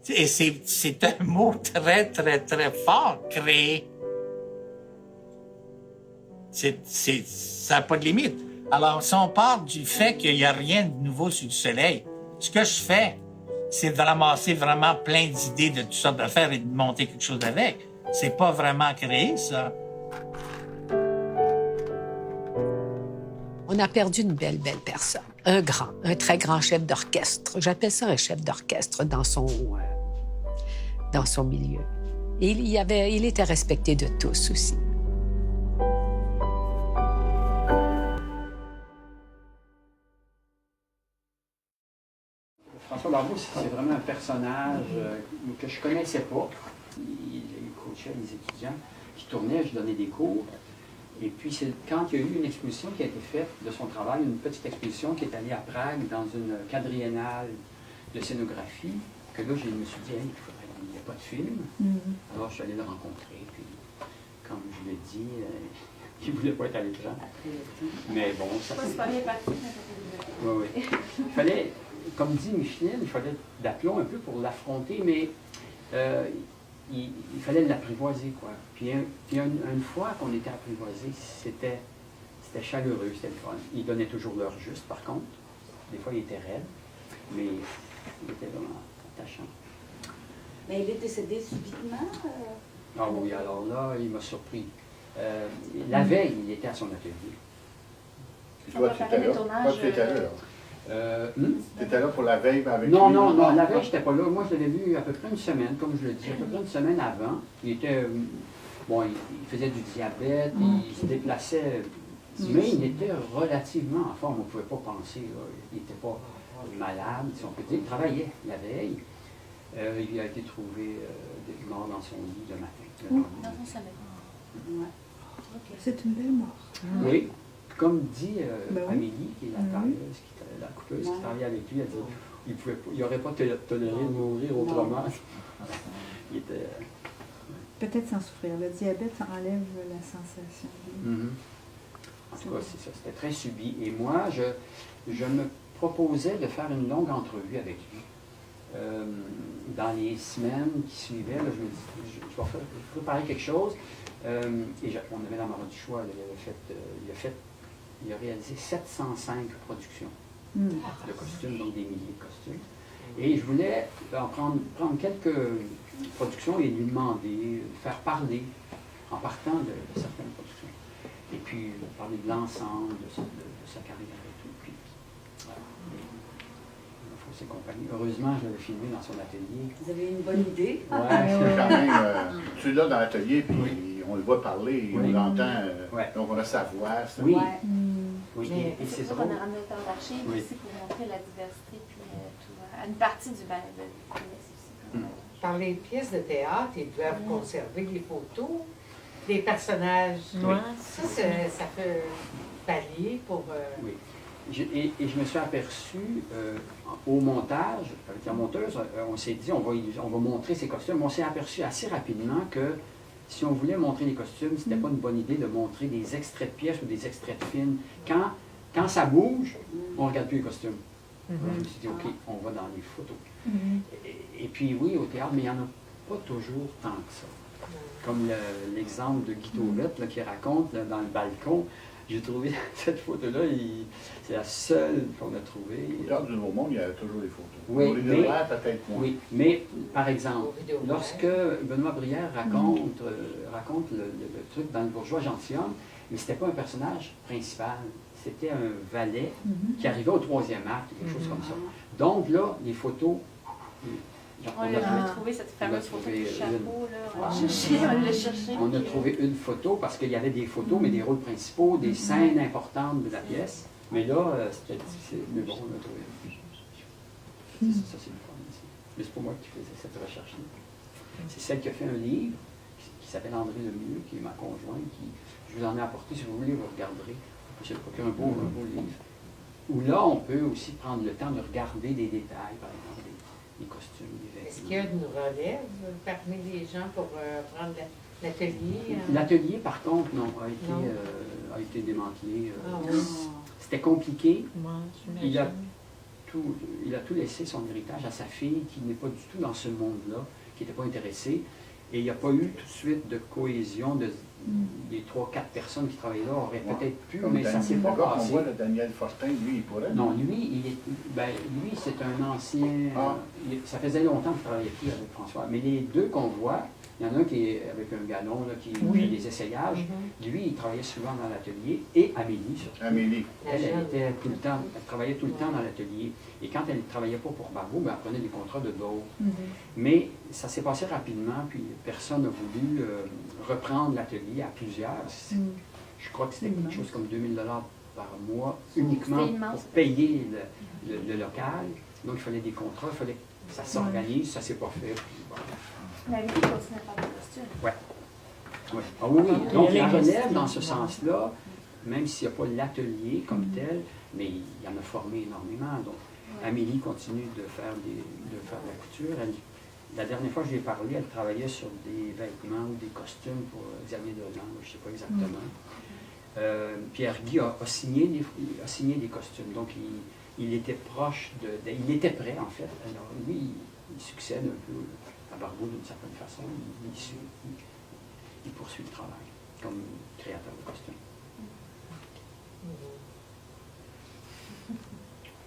Et c'est un mot très, très, très fort, créer. Ça n'a pas de limite. Alors, si on part du fait qu'il n'y a rien de nouveau sur le soleil, ce que je fais, c'est de ramasser vraiment plein d'idées de toutes sortes d'affaires et de monter quelque chose avec. C'est pas vraiment créer, ça. On a perdu une belle, belle personne. Un très grand chef d'orchestre. J'appelle ça un chef d'orchestre dans son milieu. Et il était respecté de tous aussi. François Barbeau, c'est vraiment un personnage que je ne connaissais pas. Il coachait les étudiants qui tournaient, je donnais des cours. Et puis, c'est quand il y a eu une exposition qui a été faite de son travail, une petite exposition qui est allée à Prague dans une quadriennale de scénographie, que là, je me suis dit, hey, il n'y a pas de film. Alors, je suis allé le rencontrer. Puis, comme je l'ai dit, il ne voulait pas être à l'écran. Mais bon, ça c'est pas bien parti. Oui, oui. Il fallait, comme dit Micheline, il fallait d'aplomb un peu pour l'affronter, mais il fallait l'apprivoiser, quoi. Puis une fois qu'on était apprivoisé, c'était chaleureux, c'était le fun. Il donnait toujours l'heure juste, par contre. Des fois, il était raide, mais il était vraiment attachant. Mais il est décédé subitement? Ah oui, alors là, il m'a surpris. La veille, il était à son atelier. Puis toi, tu étais là. Tu étais là pour la veille avec lui? Non, la veille, je n'étais pas là. Moi, je l'avais vu à peu près une semaine, comme je le dis, à peu près une semaine avant. Il était, bon, il faisait du diabète, il se déplaçait, mais il était relativement en forme. On ne pouvait pas penser, là. Il n'était pas malade, si on peut dire. Il travaillait la veille. Il a été trouvé mort dans son lit le matin. Dans son sommeil. Ouais. Okay. C'est une belle mort. Oui. Comme dit Amélie, qui est la tailleuse, la coupeuse qui travaillait avec lui, elle dit qu'il n'aurait pas toléré de mourir autrement. Il était... Peut-être sans souffrir. Le diabète enlève la sensation. En tout cas, c'est ça. C'était très subi. Et moi, je me proposais de faire une longue entrevue avec lui. Dans les semaines qui suivaient, là, je me dis, je vais préparer quelque chose. Et on avait la Marat du choix. Il a réalisé 705 productions de costumes, donc des milliers de costumes. Et je voulais en prendre quelques productions et lui demander, faire parler en partant de certaines productions. Et puis parler de l'ensemble de sa carrière et tout. Puis, voilà. Ses compagnies. Heureusement, je l'avais filmé dans son atelier. Vous avez une bonne idée? Oui, c'est quand même... tu es là dans l'atelier, puis on le voit parler, on l'entend, donc on a sa voix. Ça. Oui. Oui. Et c'est ça qu'on a ramené autant d'archives aussi pour montrer la diversité, puis une partie du ballet aussi. Dans les pièces de théâtre, ils doivent conserver les photos des personnages. Ça peut pallier pour... Oui. Et je me suis aperçu au montage, avec la monteuse, on s'est dit on va montrer ces costumes. On s'est aperçu assez rapidement que si on voulait montrer les costumes, c'était pas une bonne idée de montrer des extraits de pièces ou des extraits de films. Quand ça bouge, on ne regarde plus les costumes. Alors, je me suis dit, OK, on va dans les photos. Et puis oui, au théâtre, mais il n'y en a pas toujours tant que ça. Comme l'exemple de Guy Tauvette qui raconte là, dans le balcon. J'ai trouvé cette photo-là, c'est la seule qu'on a trouvée. Au Théâtre du Nouveau Monde, il y a toujours des photos. Oui, on les devrait peut-être moins. Oui, mais par exemple, lorsque Benoît Brière raconte le truc dans Le Bourgeois Gentilhomme, mais c'était pas un personnage principal, c'était un valet qui arrivait au troisième acte, quelque chose comme ça. Donc là, les photos... On a trouvé cette fameuse photo du chapeau, là. On l'a cherché. On a trouvé une photo parce qu'il y avait des photos, mais des rôles principaux, des scènes importantes de la pièce. Mais là, c'était difficile. Mais bon, on a trouvé une. Ça, c'est le fun ici. Mais c'est pas moi qui faisais cette recherche-là. C'est celle qui a fait un livre qui s'appelle André Lemieux, qui est ma conjointe. Je vous en ai apporté, si vous voulez, vous regarderez. C'est un beau livre. Où là, on peut aussi prendre le temps de regarder des détails, par exemple, des costumes, des vêtements. Est-ce qu'il y a une relève parmi les gens pour prendre l'atelier? L'atelier, par contre, non, a été démantelé. C'était compliqué. Il a il a tout laissé son héritage à sa fille, qui n'est pas du tout dans ce monde-là, qui n'était pas intéressée. Et il n'y a pas eu tout de suite de cohésion. Les 3-4 personnes qui travaillaient là auraient peut-être pu, mais ça ne s'est pas On passé. voit le Daniel Fortin, lui, il pourrait. Non, lui, lui, c'est un ancien. Ça faisait longtemps qu'il ne travaillait plus avec François. Mais les deux qu'on voit, il y en a un qui est avec un galon, là, qui fait des essayages. Lui, il travaillait souvent dans l'atelier. Et Amélie, surtout. Amélie. Elle était tout le temps, elle travaillait tout le temps dans l'atelier. Et quand elle ne travaillait pas pour Barbeau, ben, elle prenait des contrats de d'autres. Mais ça s'est passé rapidement, puis personne n'a voulu reprendre l'atelier à plusieurs. Je crois que c'était quelque chose comme 2000 $ par mois, uniquement pour payer le local. Donc il fallait des contrats, il fallait que ça s'organise, ça ne s'est pas fait. Puis, voilà. Mais Amélie continue à faire des costumes. Ouais. Ouais. Ah oui, oui. Donc, il relève dans ce sens-là, même s'il n'y a pas l'atelier comme tel, mais il en a formé énormément. Donc, Amélie continue de faire de la couture. La dernière fois que je lui ai parlé, elle travaillait sur des vêtements ou des costumes pour Xavier Dolan, je ne sais pas exactement. Pierre-Guy a signé des costumes. Donc, il était proche il était prêt, en fait. Alors, lui, il succède un peu à Barbeau d'une certaine façon. Il poursuit le travail comme créateur de costumes.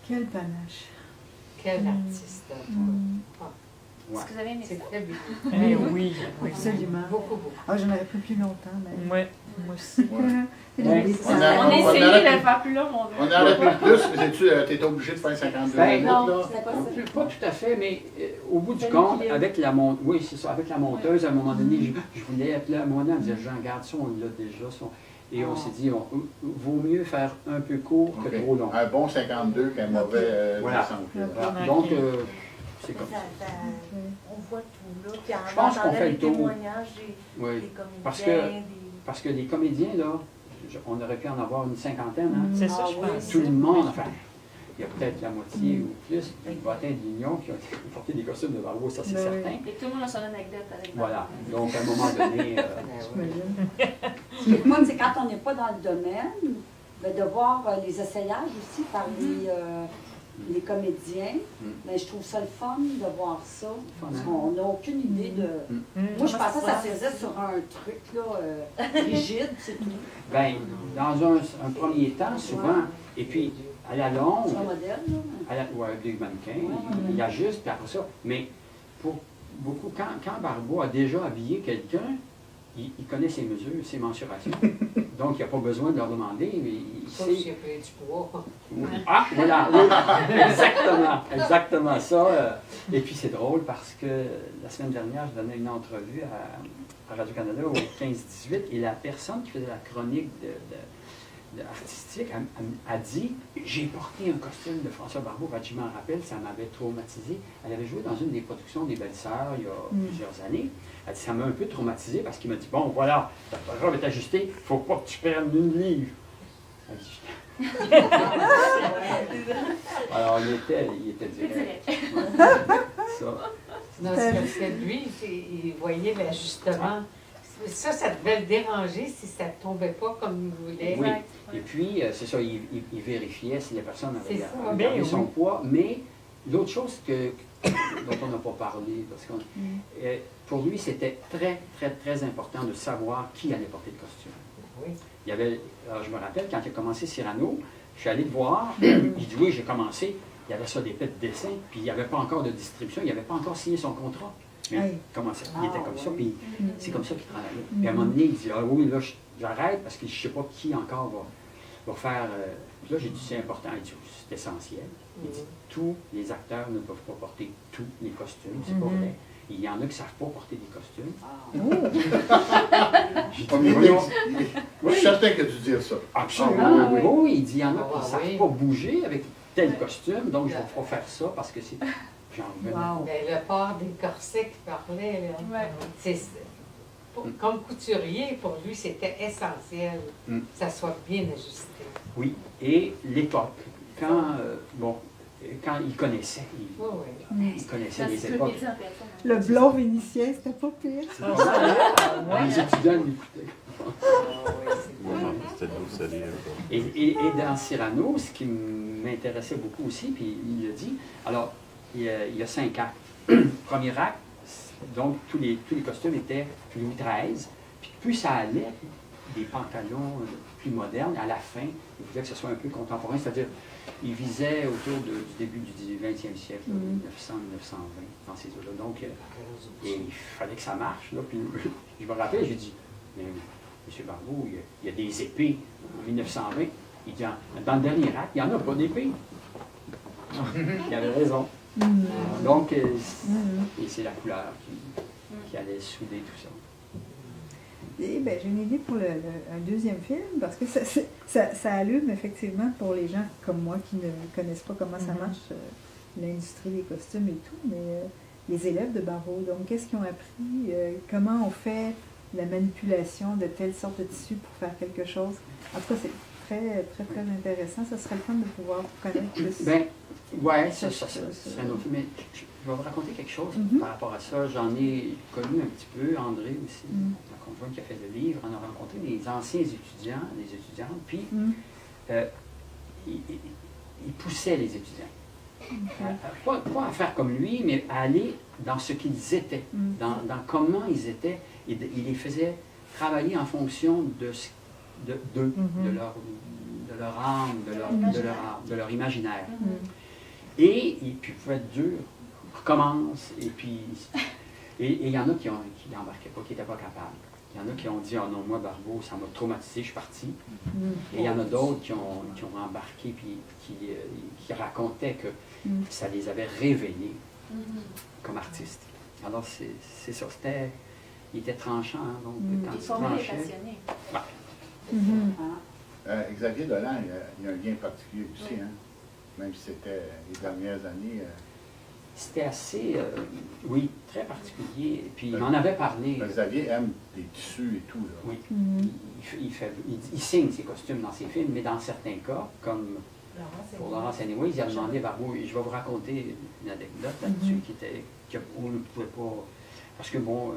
Quel panache. Quel artiste. Ouais. Est-ce que vous avez aimé ça? C'est très bien. Eh oui, Absolument. Beaucoup, beaucoup. Ah, j'en aurais pris plus longtemps, mais... Ouais, moi aussi. Il y a des petits On a- On a on essayé aurait de le pu- faire plus long, mon Dieu. On aurait pu plus, mais tu étais obligé de faire 52 Ben, minutes, non, là. c'était pas ça. Pas tout à fait, mais au bout du C'est compte, l'équilibre. avec la oui, c'est ça, avec la monteuse, à un moment donné, je voulais appeler à mon âme, dire Jean, garde ça, on l'a déjà. Et on s'est dit, vaut mieux faire un peu court que Ok. trop long. Un bon 52 qu'un mauvais Voilà. 60. Voilà. Donc, c'est comme ça. On voit tout là, puis Je pense qu'on fait le les tour. témoignages Oui. des comédiens, Parce que des comédiens, là, on aurait pu en avoir une cinquantaine. Hein? C'est ça, Ah je oui. pense. Tout le monde, enfin, il y a peut-être la moitié ou plus des bottins de l'Union qui ont porté des costumes de Barbeau, ça c'est Ben oui. certain. Et tout le monde a son anecdote avec Voilà. Donc, à un moment donné, J'imagine. Ce qui est fun, c'est quand on n'est pas dans le domaine, ben, de voir les essayages aussi par les comédiens. Ben, je trouve ça le fun de voir ça. Parce qu'on n'a aucune idée de... Moi, je pensais que ça se faisait sur un truc là, rigide, c'est tout. ben, dans un premier temps, souvent, et puis à la longue, Sur un modèle, là. ouais, des mannequins, il y a juste, puis après ça, mais pour beaucoup, quand Barbeau a déjà habillé quelqu'un, il connaît ses mesures, ses mensurations. Donc, il n'y a pas besoin de leur demander, mais il Sauf sait. s'il a pris du poids. Ah, voilà, oui, exactement ça. Et puis c'est drôle parce que la semaine dernière, je donnais une entrevue à Radio-Canada au 15-18 et la personne qui faisait la chronique artistique a dit « J'ai porté un costume de François Barbeau. » Je m'en rappelle, ça m'avait traumatisé. Elle avait joué dans une des productions des Belles-Sœurs il y a plusieurs années. Elle dit « Ça m'a un peu traumatisé parce qu'il m'a dit « Bon, voilà, ta robe est ajustée, il ne faut pas que tu perdes une livre. » Elle dit, alors, il était direct. Ça. Non, c'est parce que lui, il voyait l'ajustement. Ça devait le déranger si ça ne tombait pas comme il voulait. Oui. Et puis, c'est ça, il vérifiait si la personne avait C'est ça. gardé Ben son oui. poids. Mais l'autre chose dont on n'a pas parlé, parce que pour lui, c'était très, très, très important de savoir qui allait porter le costume. Oui. Il y avait, alors je me rappelle, quand il a commencé Cyrano, je suis allé le voir, il dit oui, j'ai commencé, il y avait ça des faits de dessin, puis il n'y avait pas encore de distribution, il n'avait pas encore signé son contrat. Mais Hey. il était comme ça, puis c'est comme ça qu'il travaillait. Puis à un moment donné, il dit ah oui, là, j'arrête parce que je ne sais pas qui encore va faire. Puis là, j'ai dit c'est important, il dit c'est essentiel. Il dit tous les acteurs ne peuvent pas porter tous les costumes, c'est pas vrai. Il y en a qui ne savent pas porter des costumes. J'ai dit, voyons. Je suis certain que tu dis ça. Absolument. Ah, oui. Oui, il dit, il y en a qui Ah, ne savent oui. pas bouger avec tel costume, donc je ne vais pas faire ça parce que c'est... J'en revenais pas. Mais le port des corsets qu'il parlait, là, Ouais. comme couturier, pour lui, c'était essentiel Mm. que ça soit bien ajusté. Oui, et l'époque, quand il connaissait, Oui, oui. il connaissait Ça les se époques. dit en personne. Le blond vénitien, c'était pas pire. Les étudiants l'écoutaient. Ah, oui, c'est C'était de l'eau salée. Et dans Cyrano, ce qui m'intéressait beaucoup aussi, puis il l'a dit. Alors, il y a 5 actes. Premier acte, donc tous les costumes étaient Louis XIII, puis plus ça allait, des pantalons plus modernes, à la fin, il voulait que ce soit un peu contemporain, c'est-à-dire, il visait autour du début du 20e siècle, 1900, 1920, dans ces eaux-là. Donc, il fallait que ça marche, là, puis je me rappelle, j'ai dit, mais M. Barbeau, il y a des épées en 1920. Il dit, dans le dernier acte, il n'y en a pas d'épées. Il avait raison. Donc, et c'est la couleur qui allait souder tout ça. Et ben, j'ai une idée pour un deuxième film, parce que ça allume effectivement pour les gens comme moi qui ne connaissent pas comment ça marche, l'industrie des costumes et tout, mais les élèves de Barbeau, donc qu'est-ce qu'ils ont appris, comment on fait la manipulation de telle sorte de tissu pour faire quelque chose. En tout cas, c'est très, très, très intéressant. Ça serait le fun de pouvoir connaître plus. Ben, ouais, ça serait un autre. Mais je vais vous raconter quelque chose par rapport à ça. J'en ai connu un petit peu, André aussi, la conjointe qui a fait le livre. On a rencontré des anciens étudiants, des étudiantes, puis il poussait les étudiants. Pas à faire comme lui, mais à aller dans ce qu'ils étaient, dans comment ils étaient. Il les faisait travailler en fonction de leur âme, de leur imaginaire. Et puis, il pouvait être dur, recommence, et puis... Et il y en a qui n'embarquaient pas, qui n'étaient pas capables. Il y en a qui ont dit, oh non, moi, Barbeau, ça m'a traumatisé, je suis parti. Et il y en a d'autres qui ont embarqué, puis qui racontaient que ça les avait réveillés comme artistes. Alors, c'est ça, il était tranchant, hein, donc quand il tranchait... Xavier Dolan, il y a un lien particulier aussi, hein? Même si c'était les dernières années. C'était assez, oui, très particulier. Puis il m'en avait parlé. Xavier aime les tissus et tout, là. Oui. Il signe ses costumes dans ses films, mais dans certains cas, comme pour Laurence Anyways, il a demandé à Barbeau, et je vais vous raconter une anecdote là-dessus qu'on ne pouvait pas. Parce que bon,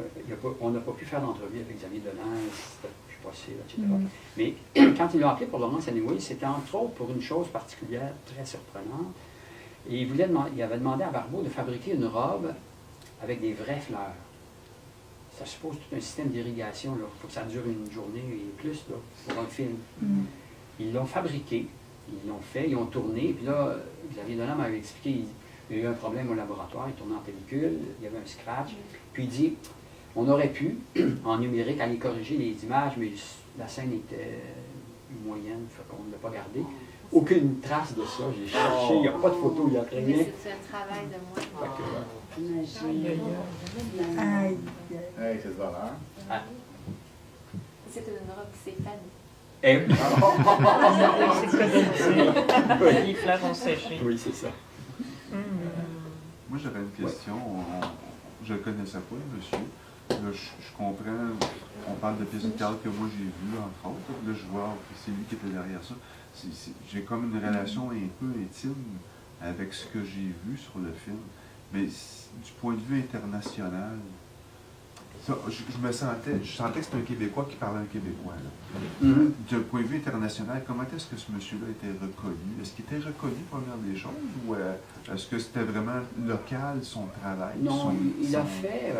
on n'a pas pu faire d'entrevue avec Xavier Dolan, c'était plus possible, etc. Mais quand ils l'ont appelé pour Laurence Anyways, c'était entre autres pour une chose particulière, très surprenante. Et il avait demandé à Barbeau de fabriquer une robe avec des vraies fleurs. Ça suppose tout un système d'irrigation, il faut que ça dure une journée et plus là, pour un film. Ils l'ont fabriqué, ils l'ont fait, ils ont tourné, puis là, Xavier Dolan m'avait expliqué, il y a eu un problème au laboratoire, il tournait en pellicule, il y avait un scratch, puis il dit, on aurait pu, en numérique, aller corriger les images, mais la scène était moyenne, fait qu'on ne l'a pas gardée. Aucune trace de ça, j'ai cherché, il n'y a pas de photo, il y a rien. Mais c'est un travail de moi. Aïe, Hey, c'est de valeur. C'est une robe qui s'est fanée. Les fleurs ont séché. Oui, c'est ça. Moi, j'aurais une question. Je ne connaissais pas, monsieur. Là, je comprends, on parle de pièces de théâtre que moi j'ai vues, entre autres. Là, je vois que c'est lui qui était derrière ça. J'ai comme une relation un peu intime avec ce que j'ai vu sur le film. Mais du point de vue international, ça, je sentais que c'était un Québécois qui parlait un Québécois. Du point de vue international, comment est-ce que ce monsieur-là était reconnu? Est-ce qu'il était reconnu, première des choses, ou est-ce que c'était vraiment local, son travail? Non, il a fait...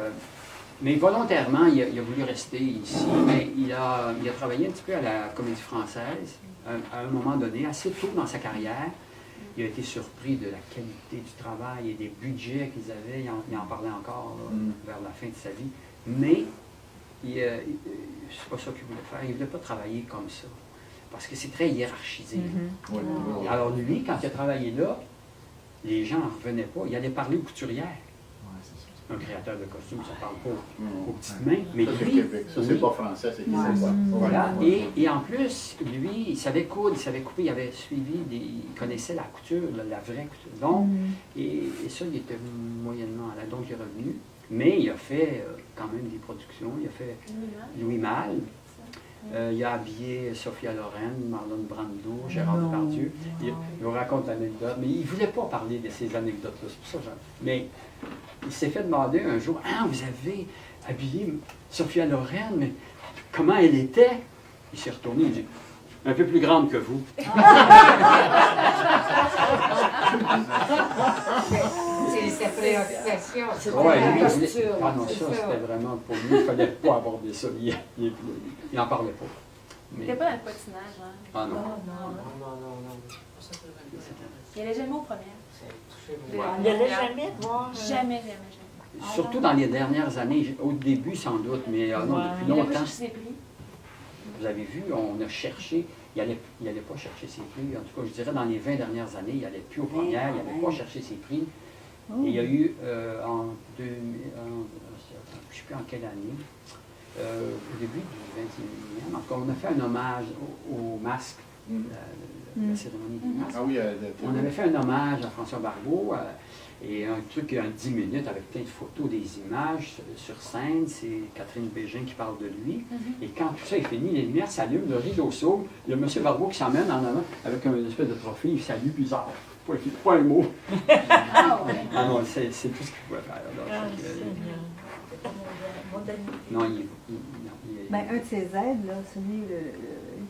mais volontairement, il a voulu rester ici, mais il a travaillé un petit peu à la Comédie Française, à un moment donné, assez tôt dans sa carrière. Il a été surpris de la qualité du travail et des budgets qu'ils avaient. Il en parlait encore vers la fin de sa vie. Mais c'est pas ça qu'il voulait faire. Il ne voulait pas travailler comme ça. Parce que c'est très hiérarchisé. Alors lui, quand il a travaillé là, les gens n'en revenaient pas. Il allait parler aux couturières. Un créateur de costumes, ça ne parle pas aux petites mains. Mais ça, lui, ça, c'est pas français, c'est québécois. Voilà. Et en plus, lui, il savait coudre, il savait couper, il avait suivi, il connaissait la couture, la vraie couture. Donc, et ça, il était moyennement à l'aise. Donc, il est revenu. Mais il a fait quand même des productions. Il a fait Louis Malle. Il a habillé Sophia Loren, Marlon Brando, Gérard Depardieu. Il vous raconte l'anecdote, mais il ne voulait pas parler de ces anecdotes-là. C'est pour ça mais il s'est fait demander un jour, « Ah, vous avez habillé Sophia Loren, mais comment elle était? » Il s'est retourné, il dit, « Un peu plus grande que vous. C'est sa préoccupation. Ouais, lui, ah non, ça, c'était vraiment pour lui. Il ne fallait pas aborder ça. Il n'en parlait pas. Il n'était pas dans le patinage, hein? Ah non. Il n'allait jamais aux premières. Ouais. Il n'allait jamais voir. Jamais. Surtout dans les dernières années, au début sans doute, mais non, depuis Il a longtemps. pas cherché ses prix. Vous avez vu, on a cherché, il n'allait pas chercher ses prix. En tout cas, je dirais dans les 20 dernières années, il n'allait plus aux premières, il n'allait pas chercher ses prix. Et il y a eu en 2000, je ne sais plus en quelle année, au début du 21e, en tout cas, on a fait un hommage au masque, la cérémonie des masques. Ah oui, On avait fait un hommage à François Barbeau. Et un truc en 10 minutes avec plein de photos, des images sur scène. C'est Catherine Bégin qui parle de lui. Et quand tout ça est fini, les lumières s'allument, le rideau s'ouvre. Il y a M. Barbeau qui s'emmène en avant avec une espèce de trophée. Il salue bizarre. Pas un mot. Ah ouais. Ah non, c'est tout ce qu'il pouvait faire. Alors, non, Ben, un de ses aides, là, celui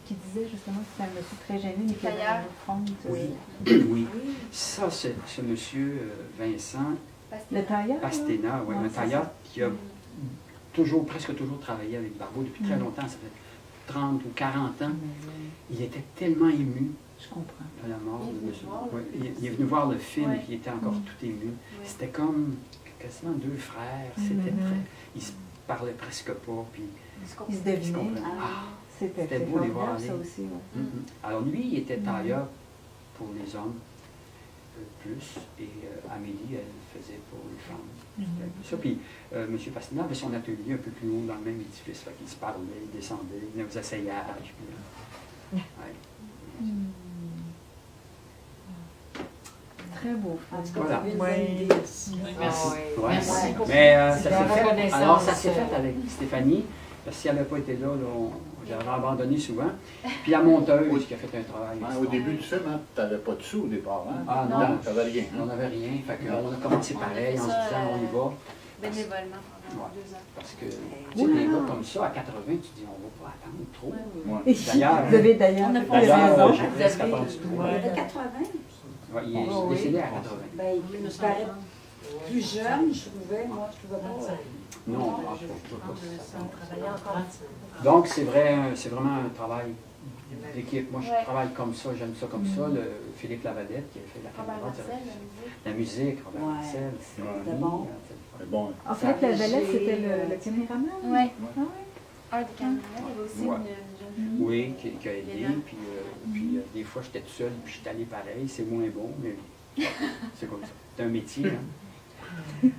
qui disait justement que c'était un monsieur très gêné, mais qui avait une offrande. Oui. Ça, c'est ce monsieur Vincent Le tailleur? Pastena, oui, un tailleur qui a presque toujours travaillé avec Barbeau depuis très longtemps, ça fait 30 ou 40 ans. Il était tellement ému. Je comprends. À la mort de monsieur. Ouais, il est venu voir le film et il était encore tout ému. C'était comme quasiment deux frères. C'était très. Ils se parlaient presque pas. Puis ils se devinaient. C'était beau les voir aller. Ça aussi, ouais. Alors lui, il était tailleur pour les hommes plus et Amélie, elle faisait pour les femmes. Ça. Puis M. Pastena avait son atelier un peu plus haut dans le même édifice. Fait qu'il se parlait, il descendait, il venait aux essayages. Puis, Très beau. Voilà. Merci. Merci. Mais ça s'est fait. Alors, ça s'est fait avec Stéphanie, parce que si elle n'avait pas été là, j'avais abandonné souvent. Puis la monteuse qui a fait un travail. Au début du film, hein, tu n'avais pas de sous au départ. Hein? Ah non, tu n'avais rien. On n'avait rien. Fait qu'on a commencé pareil en se disant on y va. Bénévolement pendant 2 ans. Parce que tu sais, des gars comme ça, à 80, tu dis on ne va pas attendre trop. Et vous avez d'ailleurs. J'ai presque attendu trop. Il avait 80. Ouais, il est décédé à 80. Ben, il me paraît plus jeune, je trouvais. Moi, je trouvais pas. Non, je ne pas. Donc, c'est vraiment un travail d'équipe. Moi, je travaille comme ça, j'aime ça comme ça. Philippe Lavalette, qui a fait la caméra, la musique, Robert Marcel, c'était bon. Bon. En fait, Lavalette, c'était le caméraman? Oui. Un des caméramans, il y avait aussi une jeune fille. Oui, qui a aidé. Puis des fois, j'étais tout seul, puis j'étais allé pareil. C'est moins bon, mais c'est comme ça. C'est un métier. Hein.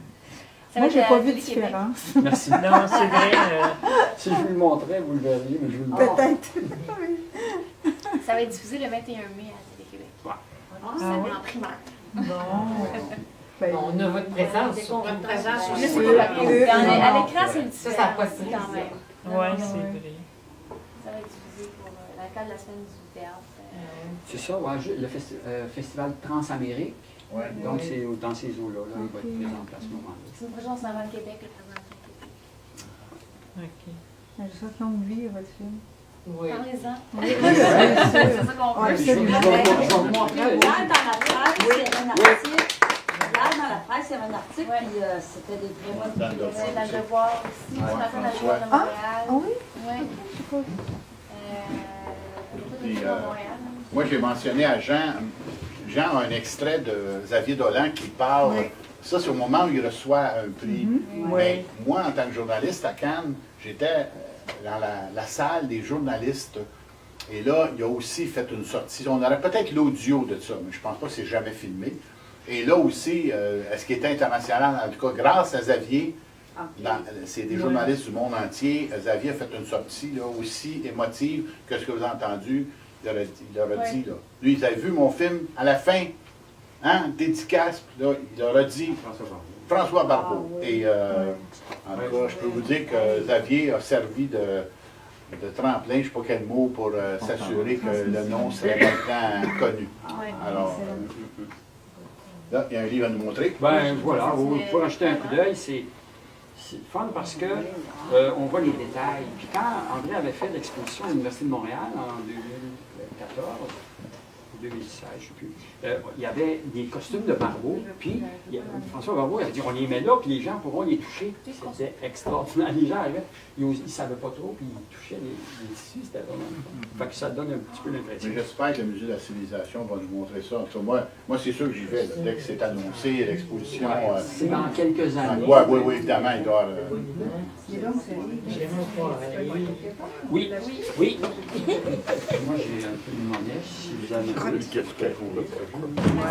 Moi, j'ai pas vu de différence. Merci. Non, c'est vrai. Si je vous le montrais, vous le verriez, mais je vous le montre. Peut-être. Ça va être diffusé le 21 mai à Télé-Québec. Ça va en primaire. On a votre présence. Votre présence aussi. À l'écran, c'est le ça passe quand même. Oui, c'est vrai. Ça va être diffusé pour dans le cadre de la semaine du théâtre. C'est ça, ouais, le festival Transamérique. Ouais. Donc, c'est dans ces eaux-là. Là, il va être présenté à ce moment-là. C'est une prochaine, on s'en va au Québec, le président Québec. OK. Je souhaite longue vie à votre film. Oui. Parlez-en. Oui, c'est ça qu'on veut. absolument. Je vais vous montrer. Hier, dans la presse, il y avait un article. Hier, dans la presse, il y avait un article, puis c'était des vrais mots. C'est dans le Devoir aussi. Ce matin, dans le Devoir de Montréal. Ah oui? Oui. Puis, moi, j'ai mentionné à Jean un extrait de Xavier Dolan qui parle. Ça, c'est au moment où il reçoit un prix. Mais moi, en tant que journaliste à Cannes, j'étais dans la salle des journalistes. Et là, il a aussi fait une sortie. On aurait peut-être l'audio de ça, mais je ne pense pas que c'est jamais filmé. Et là aussi, ce qui était international, en tout cas, grâce à Xavier, c'est des journalistes du monde entier, Xavier a fait une sortie là, aussi émotive que ce que vous avez entendu. Il leur a dit, là. Lui, ils avaient vu mon film à la fin, hein, dédicace, là, il leur a dit François Barbeau. Et en tout cas, je peux vous dire que Xavier a servi de tremplin, je ne sais pas quel mot, pour s'assurer que le nom serait maintenant connu. Alors, là, il y a un livre à nous montrer. Ben voilà, vous pouvez acheter un coup d'œil, c'est fun parce que on voit les détails. Puis quand André avait fait l'exposition à l'Université de Montréal en 2014, 2016, je ne sais plus, il y avait des costumes de Barbeau, puis François Barbeau a dit on les met là, puis les gens pourront les toucher. C'était extraordinaire. Les gens arrivaient, ils ne savaient pas trop, puis ils touchaient les tissus, c'était vraiment fun. Fait que ça donne un petit peu l'impression. Mais j'espère que le Musée de la Civilisation va nous montrer ça. En tout cas, moi c'est sûr que j'y vais, là, dès que c'est annoncé, l'exposition. C'est dans quelques années. Oui, évidemment, il doit. Oui, oui. Moi, j'ai un peu de monnaie, si vous avez un peu.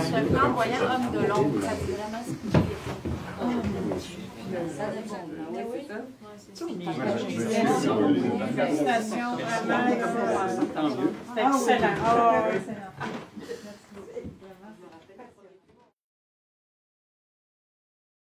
Seulement en voyant Homme de l'ombre, ça dit vraiment ce qu'il est. Félicitations, vraiment. Tant mieux. Excellent.